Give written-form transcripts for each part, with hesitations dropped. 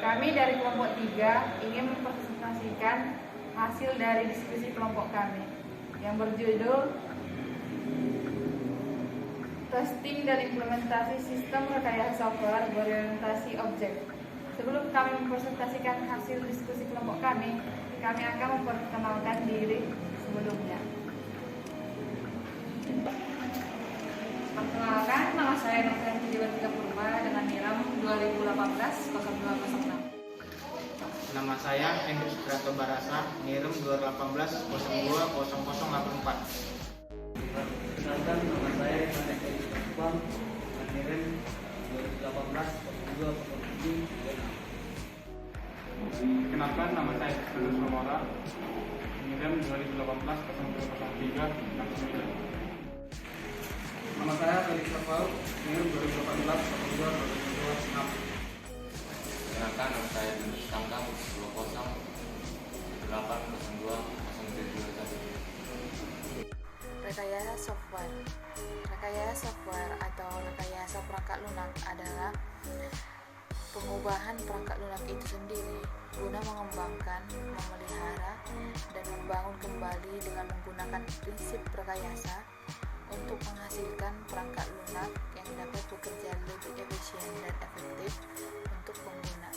Kami dari kelompok 3 ingin mempresentasikan hasil dari diskusi kelompok kami yang berjudul Testing dan Implementasi Sistem Rekayasa Software Berorientasi Objek. Sebelum kami mempresentasikan hasil diskusi kelompok kami akan memperkenalkan diri sebelumnya. Perkenalkan, nama saya Nofrian Tidiwati Purba dengan NIRAM 2018-0206. Nama saya Hendrik Suprianto Barasa, NIRAM 2018-02-0084. Perkenalkan, nama saya Ivan Edi Bang, NIRAM 2018-02-07. Kenalkan, nama saya Sudut Samora, NIRAM 2018-02-03-69. Nama saya Felix Rafael, NIRAM 2018-02-06. Kenalkan, nama saya Yunus Tangkang 20-8-02-0721. Rekayasa software. Rekayasa software atau rekayasa perangkat lunak adalah pengubahan perangkat lunak itu sendiri guna mengembangkan, memelihara, dan membangun kembali dengan menggunakan prinsip rekayasa untuk menghasilkan perangkat lunak yang dapat bekerja lebih efisien dan efektif untuk pengguna.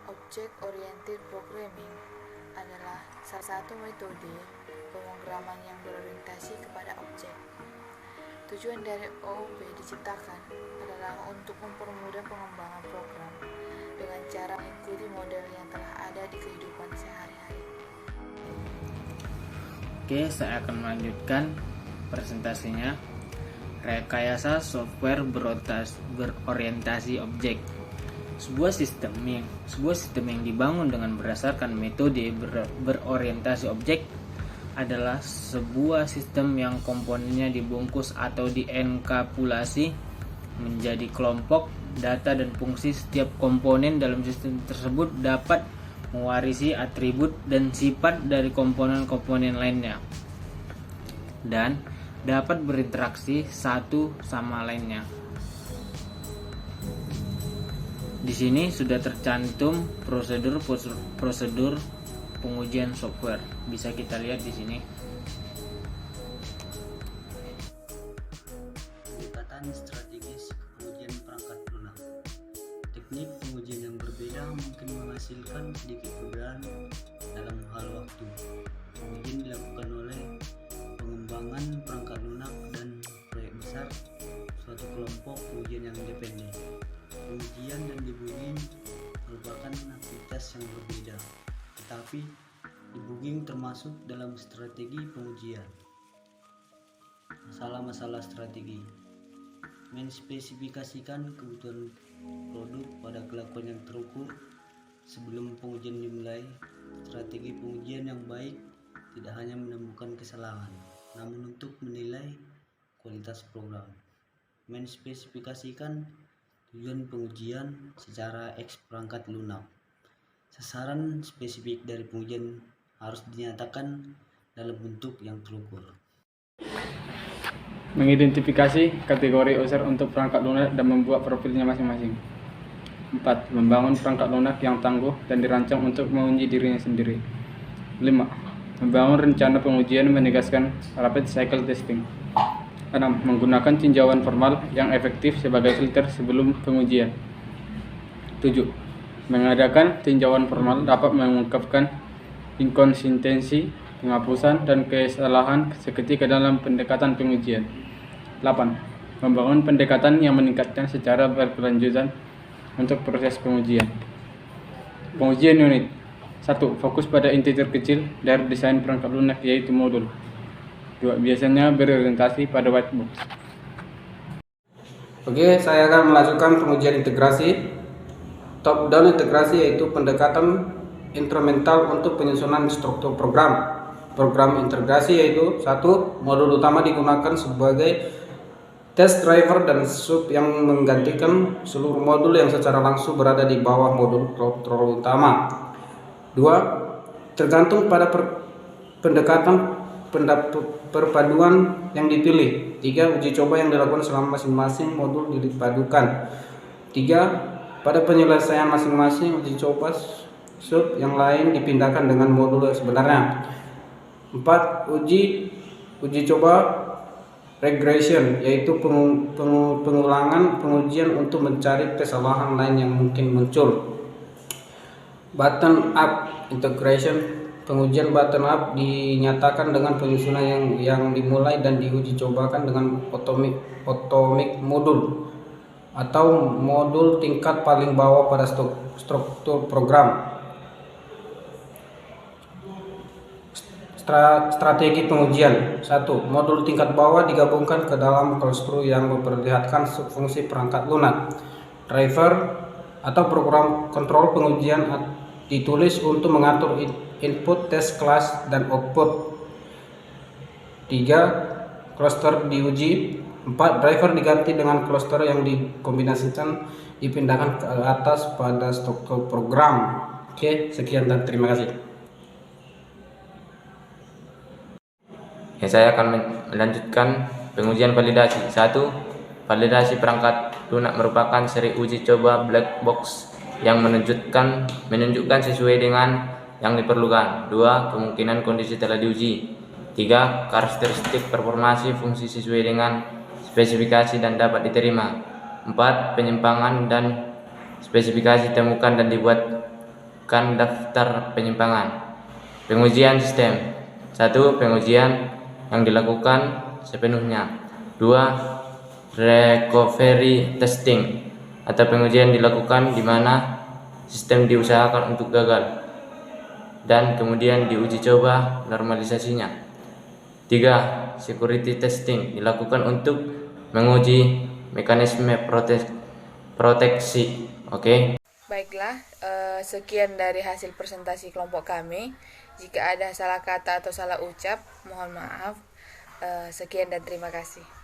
Object-oriented programming adalah salah satu metode pemrograman yang berorientasi kepada objek. Tujuan dari OOP diciptakan adalah untuk mempermudah pengembangan program dengan cara mengikuti model yang telah ada di kehidupan sehari-hari. Oke, saya akan melanjutkan presentasinya. Rekayasa software berorientasi objek. Sebuah sistem yang dibangun dengan berdasarkan metode berorientasi objek adalah sebuah sistem yang komponennya dibungkus atau dienkapsulasi menjadi kelompok data dan fungsi. Setiap komponen dalam sistem tersebut dapat mewarisi atribut dan sifat dari komponen-komponen lainnya dan dapat berinteraksi satu sama lainnya. Di sini sudah tercantum prosedur pengujian software. Bisa kita lihat di sini. Pendekatan strategis pengujian perangkat lunak. Teknik pengujian yang berbeda mungkin menghasilkan sedikit perbedaan dalam hal waktu. Pengujian dilakukan oleh pengembangan perangkat lunak dan proyek besar suatu kelompok pengujian yang independen. Pengujian dan debugging merupakan aktivitas yang berbeda, tetapi debugging termasuk dalam strategi pengujian. Masalah-masalah strategi: menspesifikasikan kebutuhan produk pada kelakuan yang terukur sebelum pengujian dimulai. Strategi pengujian yang baik tidak hanya menemukan kesalahan, namun untuk menilai kualitas program. Menspesifikasikan tujuan pengujian secara X perangkat lunak. Sasaran spesifik dari pengujian harus dinyatakan dalam bentuk yang terukur. Mengidentifikasi kategori user untuk perangkat lunak dan membuat profilnya masing-masing. 4. Membangun perangkat lunak yang tangguh dan dirancang untuk menguji dirinya sendiri. 5. Membangun rencana pengujian menegaskan rapid cycle testing. 6. Menggunakan tinjauan formal yang efektif sebagai filter sebelum pengujian. 7. Mengadakan tinjauan formal dapat mengungkapkan inkonsistensi, penghapusan, dan kesalahan seketika dalam pendekatan pengujian. 8. Membangun pendekatan yang meningkatkan secara berkelanjutan untuk proses pengujian. Pengujian unit. 1. Fokus pada inti terkecil dari desain perangkat lunak, yaitu modul. 2. Biasanya berorientasi pada whitebox. Oke, saya akan melanjutkan pengujian integrasi. Top down integrasi yaitu pendekatan instrumental untuk penyusunan struktur program. Program integrasi yaitu 1. Modul utama digunakan sebagai test driver dan sub yang menggantikan seluruh modul yang secara langsung berada di bawah modul kontrol utama. 2. Tergantung pada pendekatan perpaduan yang dipilih. 3. Uji coba yang dilakukan selama masing-masing modul dipadukan. 3. Pada penyelesaian masing-masing uji coba sub yang lain dipindahkan dengan modul sebenarnya. 4. Uji coba regression, yaitu pengulangan pengujian untuk mencari kesalahan lain yang mungkin muncul. Button up integration, pengujian button up dinyatakan dengan penyusunan yang dimulai dan diuji cobakan dengan atomic modul atau modul tingkat paling bawah pada struktur program. Strategi pengujian. 1. Modul tingkat bawah digabungkan ke dalam klaster yang memperlihatkan fungsi perangkat lunak. Driver atau program kontrol pengujian ditulis untuk mengatur input, test class, dan output. 3. Cluster diuji. 4. Driver diganti dengan cluster yang dikombinasikan dipindahkan ke atas pada struktur program. Oke, sekian dan terima kasih. Ya, saya akan melanjutkan pengujian validasi. 1. Validasi perangkat lunak merupakan seri uji coba black box yang menunjukkan sesuai dengan yang diperlukan. 2. Kemungkinan kondisi telah diuji. 3. Karakteristik performasi fungsi sesuai dengan spesifikasi dan dapat diterima. 4. Penyimpangan dan spesifikasi temukan dan dibuatkan daftar penyimpangan. Pengujian sistem. 1. Pengujian yang dilakukan sepenuhnya. 2. Recovery testing atau pengujian dilakukan di mana sistem diusahakan untuk gagal dan kemudian diuji coba normalisasinya. 3. Security testing dilakukan untuk menguji mekanisme proteksi. Oke. Baiklah, sekian dari hasil presentasi kelompok kami. Jika ada salah kata atau salah ucap, mohon maaf. Sekian dan terima kasih.